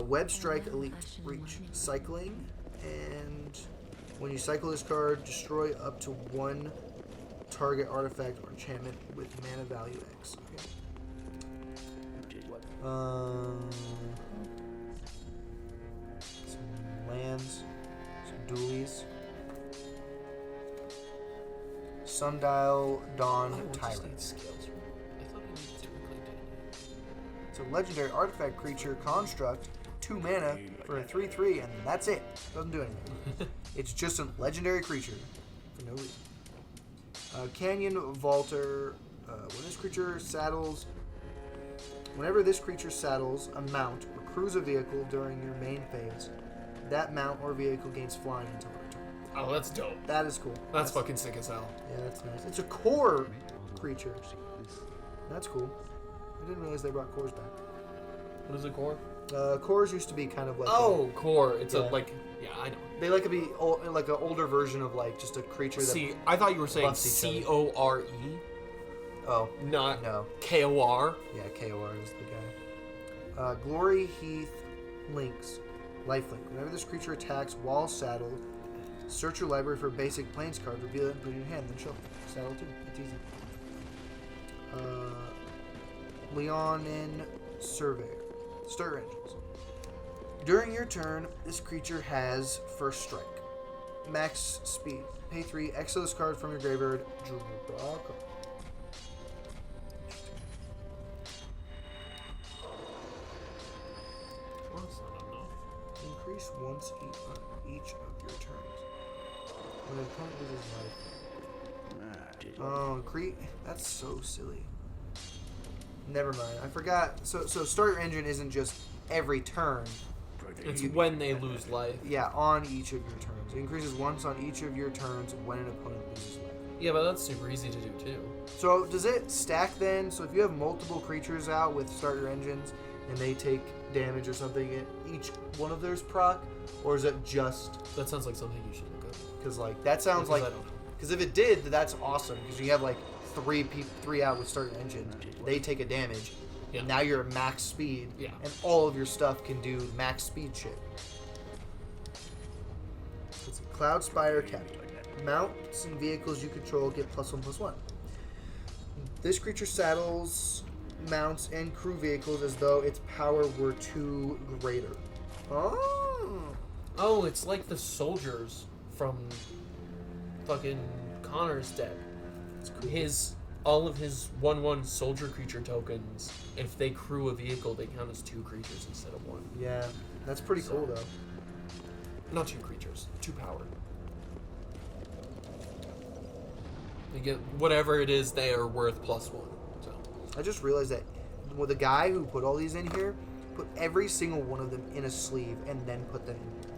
Web Strike Elite. Reach. Cycling. And when you cycle this card, destroy up to 1 target artifact or enchantment with mana value X. Okay. Some lands. Some dualies. Sundial Dawn Tyrant. Scales. I thought I needed to It's a legendary artifact creature construct, 2 mana for a 3/3, and that's it. Doesn't do anything. It's just a legendary creature for no reason. Canyon Vaulter. Whenever this creature saddles a mount or cruise a vehicle during your main phase, that mount or vehicle gains flying until return. Oh, that's dope. That is cool. That's fucking sick as hell. Yeah, that's nice. It's a core creature. That's cool. I didn't realize they brought cores back. What is it, core? Cores used to be kind of like core. It's Yeah. I know. they like to be like an older version of like just a creature that. See, I thought you were saying buffs each CORE, Oh not no. KOR. Yeah, KOR is the guy. Glory Heath Links. Lifelink. Whenever this creature attacks while saddled, search your library for a basic plains card, reveal it, and put it in your hand, then shuffle. Saddle too. It's easy. Leonin Surveyor. Start your engines. During your turn, this creature has first strike. Max speed. Pay 3, exile this card from your graveyard, draw a card. Increase once on each of your turns. When an opponent loses life. Oh, that's so silly. Never mind. I forgot. So start your engine isn't just every turn. It's when they lose life. Yeah, on each of your turns. It increases once on each of your turns when an opponent loses life. Yeah, but that's super easy to do too. So does it stack then? So if you have multiple creatures out with start your engines and they take damage or something, each one of theirs proc, or is it just That sounds like something you should look up. because like that sounds Because like I don't know. because if it did, that's awesome because you have like three out with start your engine, they take a damage. Yeah. Now you're at max speed, Yeah. and all of your stuff can do max speed shit. Let's see. Cloud Spire Captain. Mounts and vehicles you control get +1/+1. This creature saddles mounts and crew vehicles as though its power were 2 greater. Oh. Oh, it's like the soldiers from fucking Connor's deck. It's cool. All of his 1/1 soldier creature tokens, if they crew a vehicle, they count as 2 creatures instead of 1. Yeah, that's pretty cool though. Not 2 creatures, 2 power. You get whatever it is they are worth +1. So I just realized that the guy who put all these in here put every single one of them in a sleeve and then put them.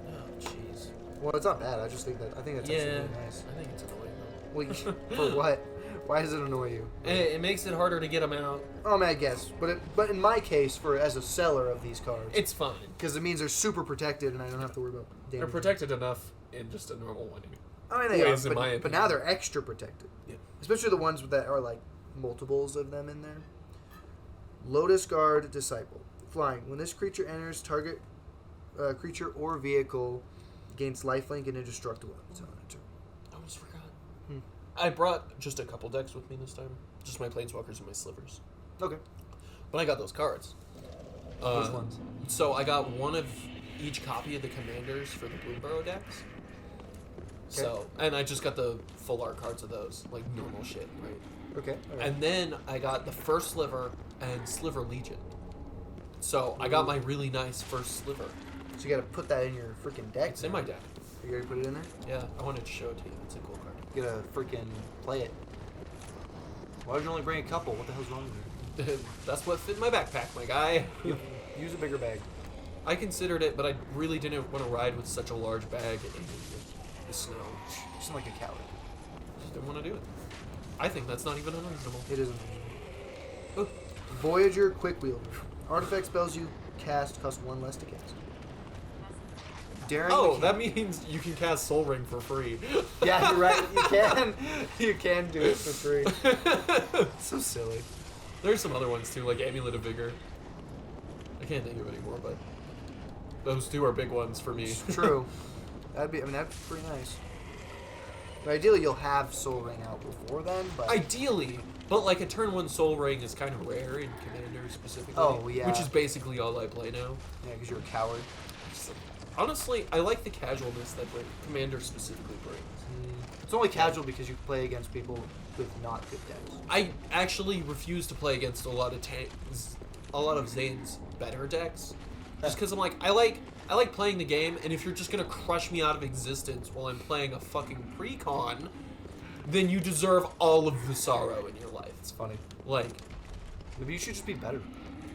oh jeez. Well, it's not bad. I think that's actually Yeah, really nice. I think it's annoying though. Wait, for what? Why does it annoy you? It makes it harder to get them out. I mean, I guess, but in my case, as a seller of these cards, It's fine. because it means they're super protected and I don't have to worry about damage. They're protected enough in just a normal one. I mean, they ways, are, in my but opinion. now they're extra protected. Yeah. Especially the ones that are like multiples of them in there. Lotus Guard Disciple. Flying. When this creature enters target creature or vehicle, gains lifelink and indestructible until enter. I almost forgot. Hmm. I brought just a couple decks with me this time. Just my Planeswalkers and my Slivers. Okay. But I got those cards. Which ones? So I got one of each copy of the Commanders for the Bloomburrow decks. So, and I just got the full art cards of those, like normal shit, right? Okay. Alright. And then I got the first Sliver and Sliver Legion. So I got my really nice first Sliver. So you gotta put that in your freaking deck. It's in my deck. You already put it in there? Yeah, I wanted to show it to you. It's a cool card. You gotta freaking play it. Why would you only bring a couple? What the hell's wrong with you? That's what fit in my backpack, my guy. Use a bigger bag. I considered it, but I really didn't want to ride with such a large bag in the snow. You sound like a coward. Just didn't want to do it. I think that's not even unreasonable. It isn't. Ooh. Voyager Quick Wielder. Artifact spells you cast cost 1 less to cast. Daring Oh, Mechanic. that means you can cast Soul Ring for free. Yeah, you're right. You can. You can do it for free. So silly. There's some other ones too, like Amulet of Vigor. I can't think of any more, but those 2 are big ones for me. It's true. That'd be pretty nice. But ideally, you'll have Soul Ring out before then. But Ideally, but like a turn 1 Soul Ring is kind of rare in Commander specifically. Oh, yeah. Which is basically all I play now. yeah, because you're a coward. Honestly, I like the casualness that Commander specifically brings. It's only casual because you play against people with not good decks. I actually refuse to play against a lot of Zane's better decks, just because I'm like, I like playing the game, and if you're just gonna crush me out of existence while I'm playing a fucking precon, then you deserve all of the sorrow in your life. It's funny. Like, Maybe you should just be better.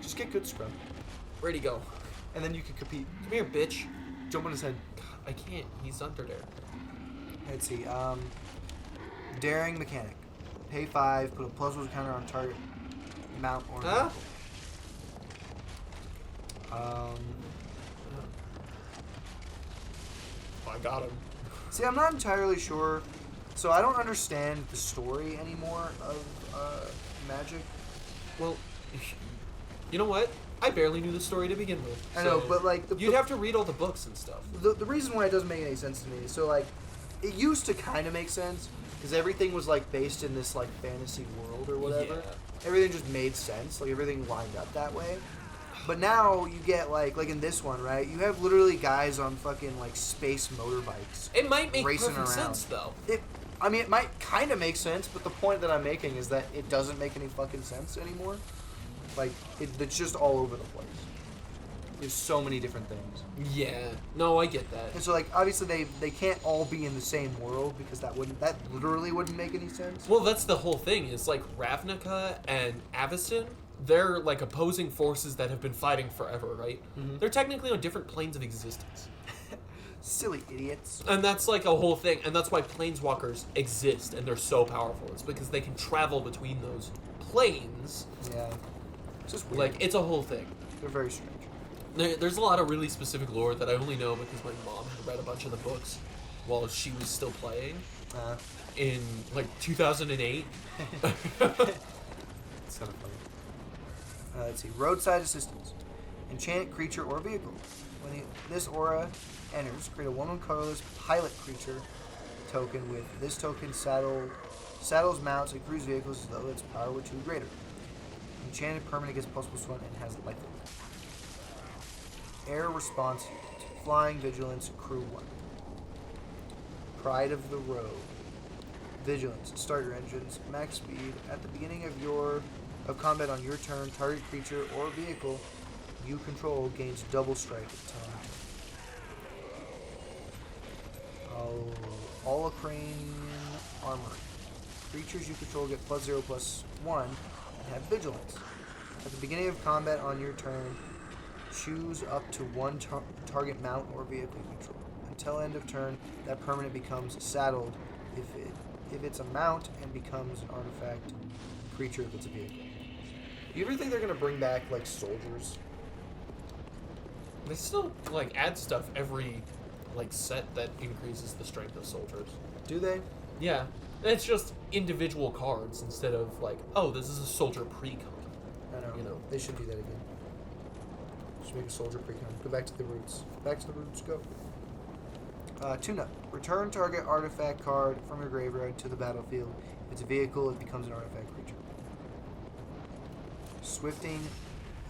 Just get good scrub, where'd he go? and then you can compete. Come here, bitch. Jump on his head. I can't. He's under there. Let's see. Daring Mechanic. Pay 5. Put a +1 counter on target mount or Huh? I got him. See, I'm not entirely sure. So I don't understand the story anymore of Magic. Well, you know what? I barely knew the story to begin with. I know, so but like you'd have to read all the books and stuff. the reason why it doesn't make any sense to me is so like it used to kind of make sense because everything was like based in this like fantasy world or whatever. Yeah. Everything just made sense. Like everything lined up that way. But now you get like in this one, right? You have literally guys on fucking like space motorbikes. It might make Racing perfect around. sense though. I mean, it might kind of make sense, but the point that I'm making is that it doesn't make any fucking sense anymore. Like, it's just all over the place. There's so many different things. Yeah. No, I get that. And so, like, obviously they can't all be in the same world because that literally wouldn't make any sense. Well, that's the whole thing. Is like Ravnica and Avacyn, they're like opposing forces that have been fighting forever, right? Mhm. They're technically on different planes of existence. Silly idiots. And that's like a whole thing, and that's why planeswalkers exist and they're so powerful. It's because they can travel between those planes. Yeah. It's just weird. Like, it's a whole thing. They're very strange. There's a lot of really specific lore that I only know because my mom had read a bunch of the books while she was still playing in like 2008. It's kind of funny. Let's see. Roadside Assistance. Enchant creature or vehicle. When this aura enters, create a 1/1 colorless pilot creature token with this token saddles mounts and cruise vehicles as though its power were 2 greater. Enchanted permanent gets +1 and has life. Air response. Flying, Vigilance, Crew 1. Pride of the Road. Vigilance. Start your engines. Max speed. At the beginning of combat on your turn, target creature or vehicle you control gains double strike at the time. Holocranian Armor. Creatures you control get +0/+1 and have Vigilance. At the beginning of combat on your turn, choose up to one target mount or vehicle you control. Until end of turn, that permanent becomes saddled if it's a mount and becomes an artifact creature if it's a vehicle. Do you ever think they're gonna bring back like soldiers? They still like add stuff every like set that increases the strength of soldiers. Do they? Yeah. It's just individual cards instead of like, oh, this is a soldier pre-con. I know. You know. They should do that again. Just make a soldier pre-con. Go back to the roots. Back to the roots. Go. Tune-up. Return target artifact card from your graveyard to the battlefield. If it's a vehicle, it becomes an artifact creature. Swifting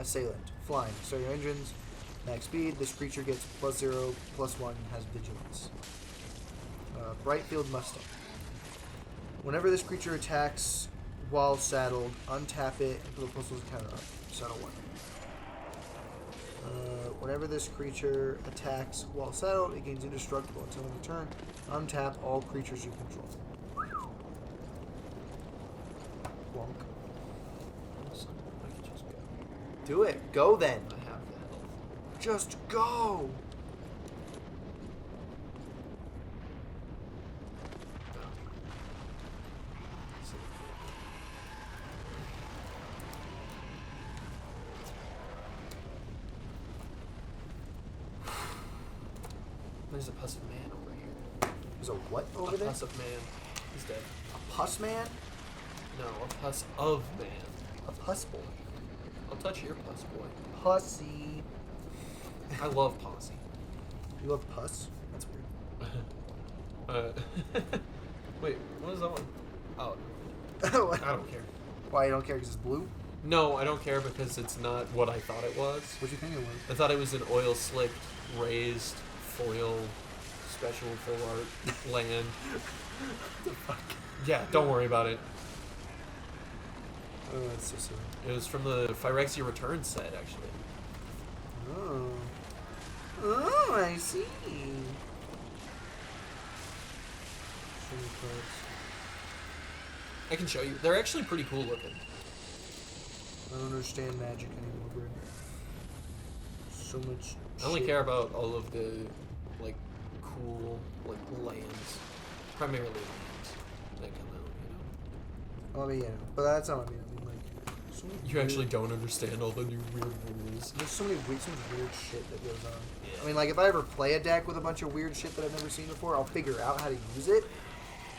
Assailant. Flying. Start your engines. Max speed. This creature gets +0/+1 and has Vigilance. Brightfield Mustang. Whenever this creature attacks while saddled, untap it and put a +1 counter on it. Saddle 1. Whenever this creature attacks while saddled, it gains indestructible until end of turn. Untap all creatures you control. Plonk. So I can just go. Do it. Go then. I have that. Just go. There's a pus of man over here. There's a what over a there? pus of man. He's dead. A pus man? No, a pus of man. A pus boy. I'll touch your pus, boy. Pussy. I love posse. You love pus? That's weird. Wait, what is that one? Oh, I don't care. Why, you don't care because it's blue? No, I don't care because it's not what I thought it was. What'd you think it was? I thought it was an oil slicked, raised, foil, special full art land. The fuck? Yeah, don't worry about it. Oh, that's so silly. It was from the Phyrexia Return set, actually. Oh. Oh, I see. Show me cards. I can show you. They're actually pretty cool looking. I don't understand magic anymore, bro. So much I only shit. care about all of the, like, cool, like, lands. Primarily lands that come out, you know? I mean, yeah, but that's not what I mean. I mean, like, so many You weird- actually don't understand all the new weird rules. There's so much weird shit that goes on. Yeah. I mean, like, if I ever play a deck with a bunch of weird shit that I've never seen before, I'll figure out how to use it.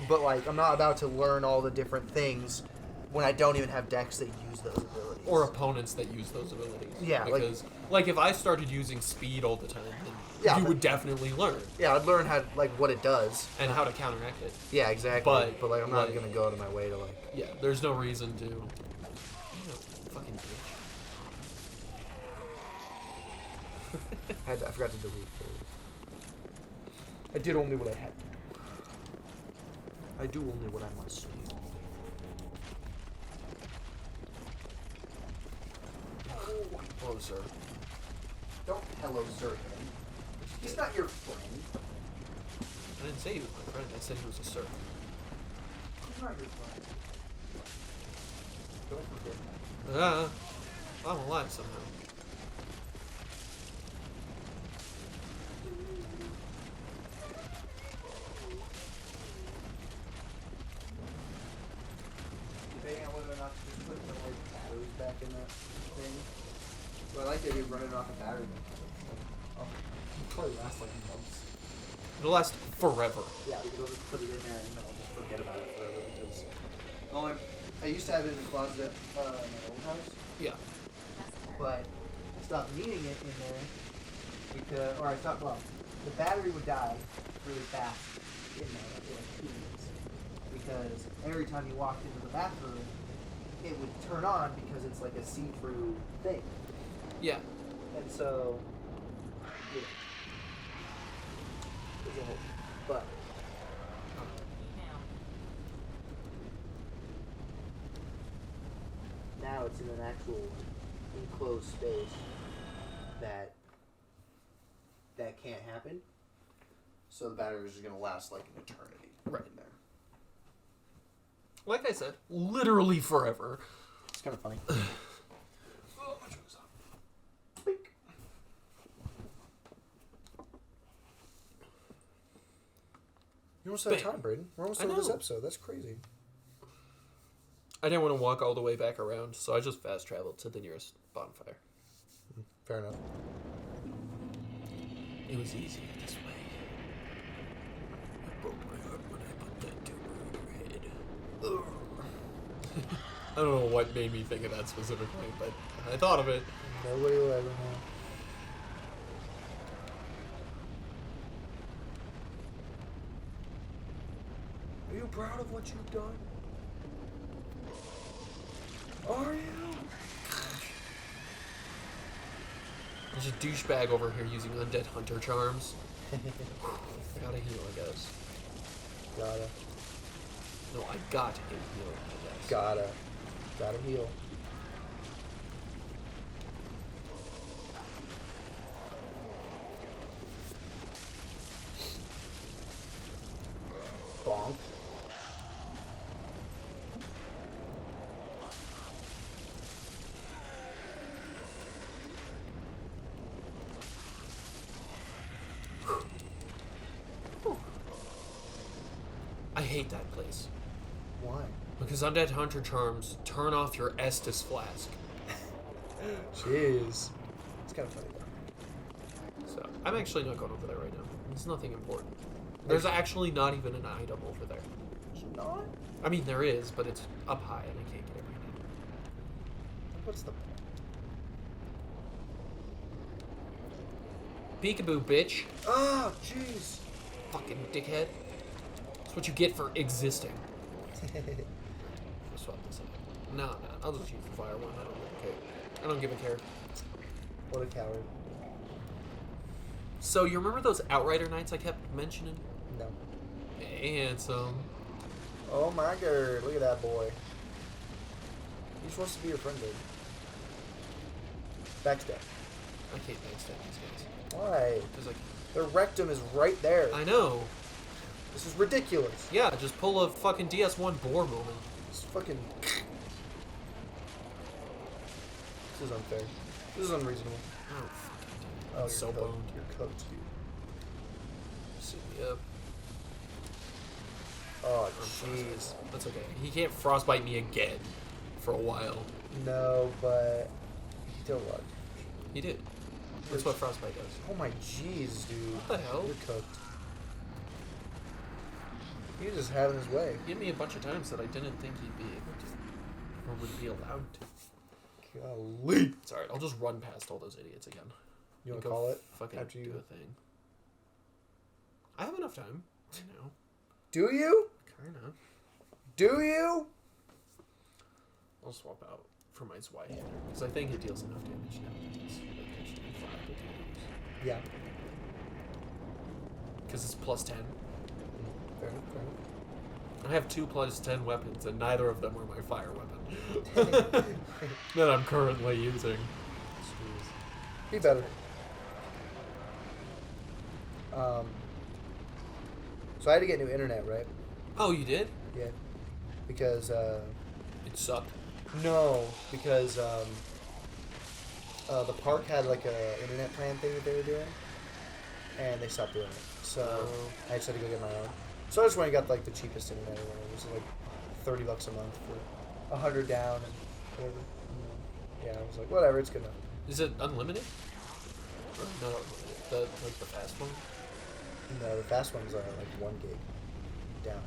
But, like, I'm not about to learn all the different things when I don't even have decks that use those abilities. Or opponents that use those abilities. Yeah, like- because, like, if I started using speed all the time, then Yeah, you but- would definitely learn. Yeah, I'd learn how, like, what it does. And how to counteract it. Yeah, exactly. But, like, I'm not like- gonna go out of my way to, like... Yeah, there's no reason to. You know, fucking bitch. I forgot to delete those. I did only what I had to do. I do only what I must do. Oh, sir. Don't hello sir him. He's not your friend. I didn't say he was my friend. I said he was a sir. He's not your friend. Don't forget that. I'm alive somehow. Debating on whether or not to just put the like batteries back in that thing. But I like the idea of running off a battery. Oh, it'll probably last like months. It'll last forever. Yeah, because I'll just put it in there and then I'll just forget about it forever because. I used to have it in the closet at my old house, Yeah. but I stopped needing it in there because, or I stopped. Well, the battery would die really fast in there in like 2 minutes because every time you walked into the bathroom, it would turn on because it's like a see-through thing, Yeah. and so. Yeah. as a whole. But now it's in an actual enclosed space that can't happen. So the battery is just gonna last like an eternity Right. in there. Like I said, literally forever. It's kind of funny. Oh, my drink is up. Bink. You're almost out of Bam. time, Braden. We're almost I done with this know. episode. That's crazy. I didn't want to walk all the way back around, so I just fast traveled to the nearest bonfire. Fair enough. It was easy this way. I broke my heart when I put that tumor in your head. Ugh. I don't know what made me think of that specifically, but I thought of it. Nobody will ever know. Are you proud of what you've done? Are you? There's a douchebag over here using undead hunter charms. Gotta heal, I guess. Gotta. No, I got him heal, I guess. Gotta heal. Bonk. I hate that place. Why? Because undead hunter charms turn off your Estus flask. Jeez. It's kind of funny though. So, I'm actually not going over there right now. It's nothing important. There's actually not even an item over there. It's not? I mean, there is, but it's up high and I can't get it right now. What's the Peekaboo, bitch. Oh, jeez. Fucking dickhead. That's what you get for existing. I'll swap this out. No, I'll just use the fire one. I don't really care. I don't give a care. What a coward. So, you remember those Outrider nights I kept mentioning? No. Handsome. Oh my god, look at that boy. He just wants to be your friend, dude. Backstab. I can't backstab these guys. Why? Because, like, Their rectum is right there. I know. This is ridiculous. Yeah, just pull a fucking DS1 Boar moment. It's fucking... This is unfair. This is unreasonable. Oh, fucking Oh, so you're cooked. boned. You're cooked, dude. Suit me up. Oh, I'm jeez. frostbite. That's okay. He can't frostbite me again for a while. No, but... He still was. He did. That's what frostbite does. Oh my jeez, dude. What the hell? You're cooked. He's just having his way. He hit me a bunch of times that I didn't think he'd be able to, or would be allowed to. Golly. It's alright. I'll just run past all those idiots again. You want Go to call it? Fucking after do you- a thing. I have enough time right now. Do you? Kinda. Do you? I'll swap out for my Zweihander because I think it deals enough damage now. It's like there's 5 to Yeah. because it's plus 10. Fair enough, fair enough. I have 2 plus 10 weapons, and neither of them are my fire weapon that I'm currently using. Jeez. Be better. So I had to get new internet, right? Oh, you did? Yeah. Because, It sucked. no, because, the park had like a internet plan thing that they were doing, and they stopped doing it. So Oh. I just had to go get my own. So I just went and got like the cheapest internet or whatever. It was like $30 a month for 100 down and whatever. Yeah, I was like, whatever, it's good enough. Is it unlimited? Or not unlimited. The like the fast one. No, the fast ones are like 1 gig down.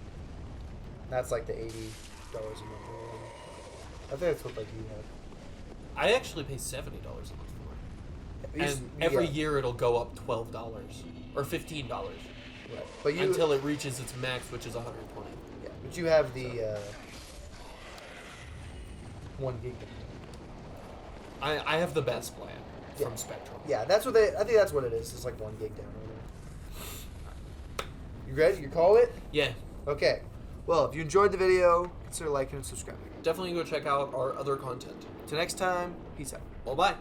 That's like the $80 a month. Or whatever. I think that's what like you have. I actually pay $70 a month for it, These- and every yeah, year it'll go up $12 or $15 right. But you until it reaches its max, which is 120. yeah, but you have the 1 gig. I have the best plan Yeah. from Spectrum. Yeah, that's what they. I think that's what it is. It's like 1 gig down. Or You ready? You call it? Yeah. Okay. Well, if you enjoyed the video, consider liking and subscribing. Definitely go check out our other content. Till next time, peace out. Well, bye.